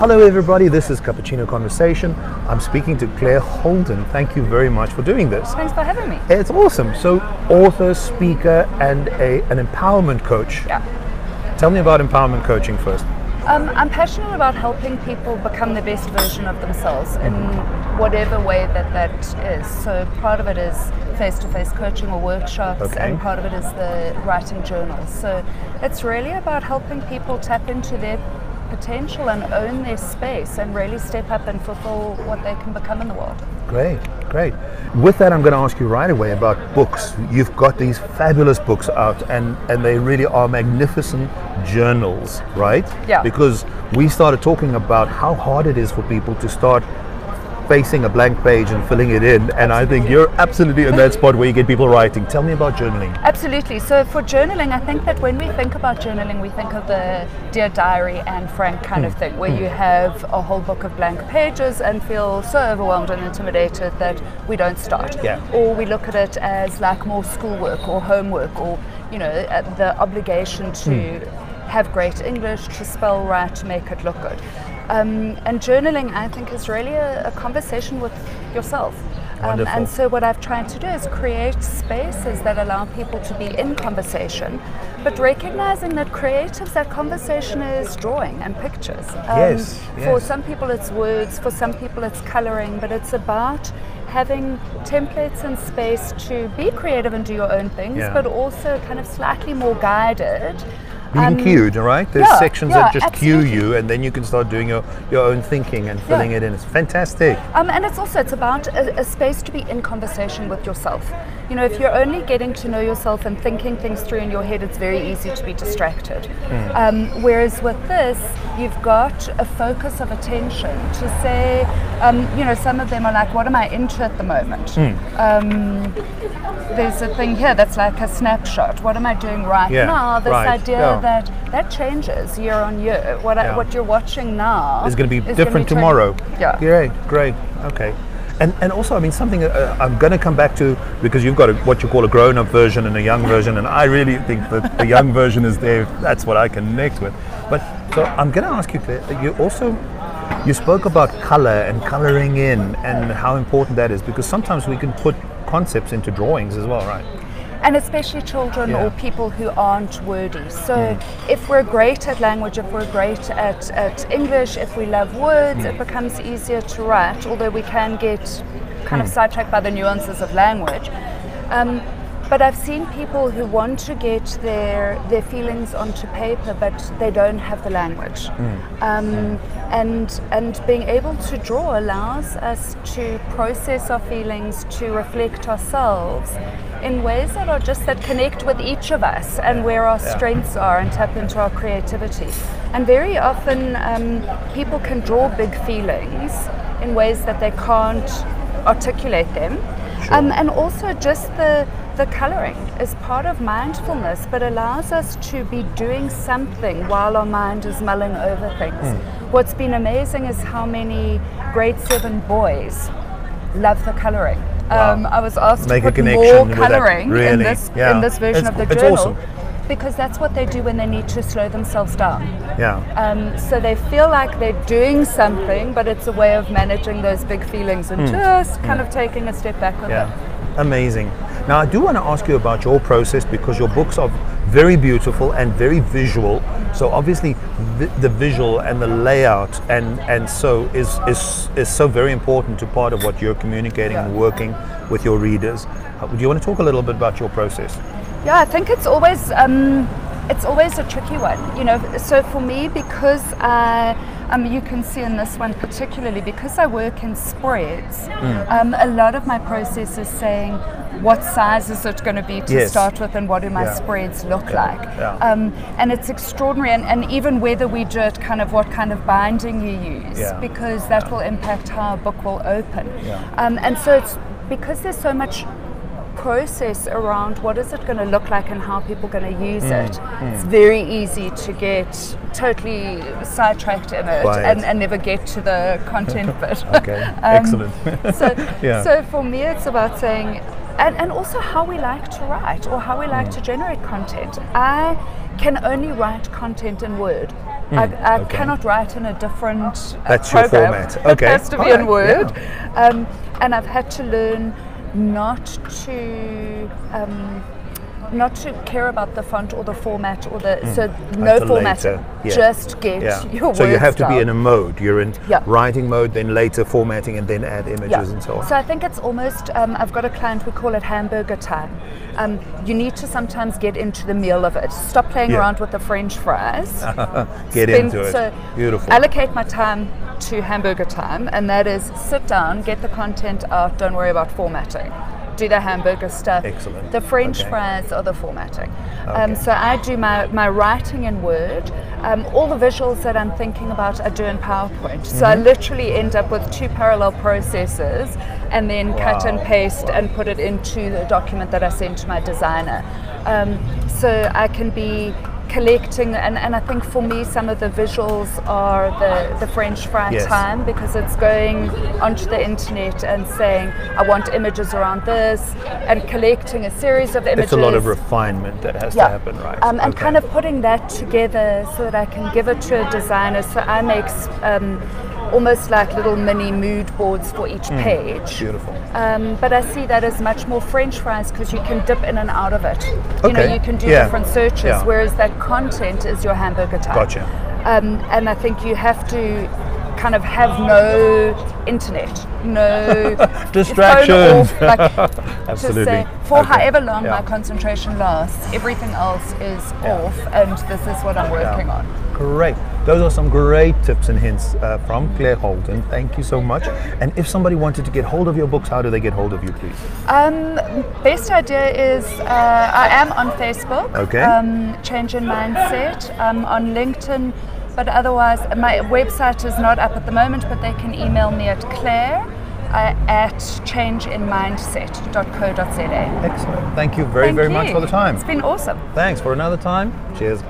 Hello everybody, this is Cappuccino Conversation. I'm speaking to Claire Holden. Thank you very much for doing this. Thanks for having me. It's awesome. So, author, speaker, and an empowerment coach. Yeah. Tell me about empowerment coaching first. I'm passionate about helping people become the best version of themselves in whatever way that is. So part of it is face-to-face coaching or workshops, and part of it is the writing journals. So it's really about helping people tap into their potential and own their space and really step up and fulfill what they can become in the world. Great, great. With that, I'm going to ask you right away about books. You've got these fabulous books out, and they really are magnificent journals, right? Yeah. Because we started talking about how hard it is for people to start facing a blank page and filling it in, and I think you're absolutely in that spot where you get people writing. Tell me about journaling. Absolutely. So for journaling, I think that when we think about journaling, we think of the Dear Diary and Frank kind of thing, where you have a whole book of blank pages and feel so overwhelmed and intimidated that we don't start. Yeah. Or we look at it as like more schoolwork or homework, or the obligation to have great English, to spell right, to make it look good. And journaling, I think, is really a conversation with yourself. And so what I've tried to do is create spaces that allow people to be in conversation, but recognizing that creatives, that conversation is drawing and pictures. Yes. For some people it's words, for some people it's coloring, but it's about having templates and space to be creative and do your own things, but also kind of slightly more guided. Being cued, right? There's sections that just absolutely. cue you, and then you can start doing your own thinking and filling it in. It's fantastic. And it's about a space to be in conversation with yourself. You know, if you're only getting to know yourself and thinking things through in your head, it's very easy to be distracted. Whereas with this, you've got a focus of attention to say, some of them are like, what am I into at the moment? There's a thing here that's like a snapshot. What am I doing right now? This idea that changes year on year. What you're watching now is going to be different tomorrow. Great. Okay. And also, I mean, something I'm going to come back to, because you've got what you call a grown-up version and a young version, and I really think that the young version is there. That's what I connect with. But so I'm going to ask you, Claire, you spoke about color and coloring in and how important that is, because sometimes we can put concepts into drawings as well, right? And especially children or people who aren't wordy. So if we're great at language, if we're great at English, if we love words, it becomes easier to write, although we can get kind of sidetracked by the nuances of language. But I've seen people who want to get their feelings onto paper, but they don't have the language. And being able to draw allows us to process our feelings, to reflect ourselves in ways that connect with each of us and where our strengths are, and tap into our creativity. And very often people can draw big feelings in ways that they can't articulate them. And also just the coloring is part of mindfulness, but allows us to be doing something while our mind is mulling over things. What's been amazing is how many grade 7 boys love the coloring. I was asked to put more coloring in this version of the journal. Awesome. Because that's what they do when they need to slow themselves down. So they feel like they're doing something, but it's a way of managing those big feelings and just kind of taking a step back with them. Amazing. Now I do want to ask you about your process, because your books are very beautiful and very visual. So obviously the visual and the layout and so is so very important to part of what you're communicating and working with your readers. Do you want to talk a little bit about your process? Yeah, I think it's always a tricky one, So for me, because you can see in this one particularly, because I work in spreads, a lot of my process is saying, what size is it going to be to start with, and what do my spreads look like? And it's extraordinary, and even whether we do it what kind of binding you use, because that will impact how a book will open. And so it's because there's so much process around what is it going to look like and how people are going to use it. It's very easy to get totally sidetracked in it and never get to the content bit. Excellent. So for me it's about saying, and also how we like to write or how we like to generate content. I can only write content in Word. I cannot write in a different That's program. your format. Okay. It has to be in Word. Yeah. And I've had to learn not to care about the font or the format or no formatting. Yeah. Just get your words. So you have to be down. in a mode. You're in writing mode, then later formatting, and then add images and so on. So I think it's almost, I've got a client, we call it Hamburger time. You need to sometimes get into the meal of it. Stop playing around with the French fries. Get into it. So beautiful. Allocate my time to Hamburger time, and that is sit down, get the content out, don't worry about formatting. Do the hamburger stuff. Excellent. The French fries are the formatting. So I do my writing in Word. All the visuals that I'm thinking about I do in PowerPoint. So I literally end up with 2 parallel processes and then cut and paste and put it into the document that I send to my designer. So I can be collecting, and I think for me some of the visuals are the French fry time, because it's going onto the internet and saying I want images around this and collecting a series of images. It's a lot of refinement that has to happen, right? And kind of putting that together so that I can give it to a designer. So I make almost like little mini mood boards for each page. Beautiful. But I see that as much more French fries because you can dip in and out of it. You know, you can do different searches, whereas that content is your hamburger time. Gotcha. And I think you have to kind of have no internet, no distractions. phone off, like, absolutely. To say, for however long my concentration lasts, everything else is off, and this is what I'm working on. Great. Those are some great tips and hints from Claire Holden. Thank you so much. And if somebody wanted to get hold of your books, how do they get hold of you, please? Best idea is I am on Facebook. Okay. Change in Mindset. On LinkedIn. But otherwise, my website is not up at the moment, but they can email me at Claire at changeinmindset.co.za. Excellent. Thank you very much for the time. It's been awesome. Thanks. For another time. Cheers.